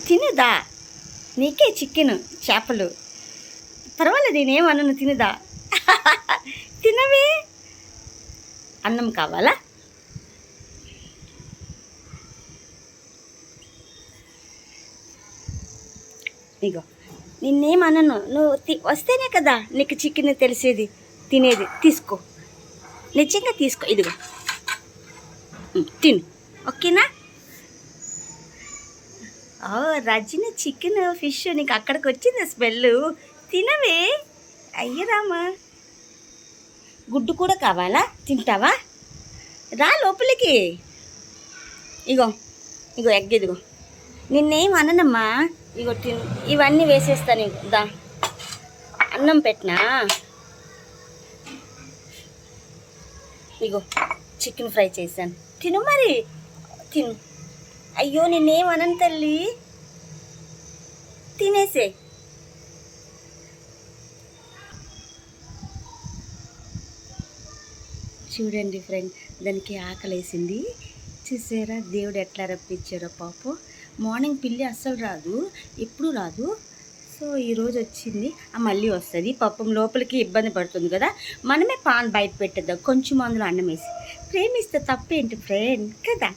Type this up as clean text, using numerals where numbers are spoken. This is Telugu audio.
తినుదా, నీకే చికెన్ చేపలు పర్వాలేదు, నేనేమన్నాను, తినుదా. తినవే. అన్నం కావాలా? ఇగో నిన్నేమన్నాను, నువ్వు వస్తేనే కదా నీకు చికెన్ తెలిసేది, తినేది. తీసుకో, నిజంగా తీసుకో. ఇదిగో తిను, ఓకేనా? రజిని చికెన్ ఫిష్ నీకు అక్కడికి వచ్చింది స్మెల్. తినవే. అయ్యరామా. గుడ్డు కూడా కావాలా? తింటావా? రా లోపలికి. ఇగో ఇగో ఎగ్, ఇదిగో. నిన్నేం అననమ్మా. ఇగో తిను, ఇవన్నీ వేసేస్తాను. ఇగో దా, అన్నం పెట్టినా. ఇగో చికెన్ ఫ్రై చేశాను, తిను మరి, తిను. అయ్యో నిన్నేం అనను తల్లి, తినేసే. చూడండి ఫ్రెండ్, దానికి ఆకలేసింది. చూసారా దేవుడు ఎట్లా రప్పించారో పాపం. మార్నింగ్ పిల్లి అస్సలు రాదు, ఎప్పుడు రాదు. సో ఈరోజు వచ్చింది, మళ్ళీ వస్తుంది. పాపం లోపలికి ఇబ్బంది పడుతుంది కదా, మనమే పాన్ బయట పెట్టేద్దాం కొంచెం అందులో అన్నం వేసి. ప్రేమిస్తే తప్పేంటి ఫ్రెండ్ కదా.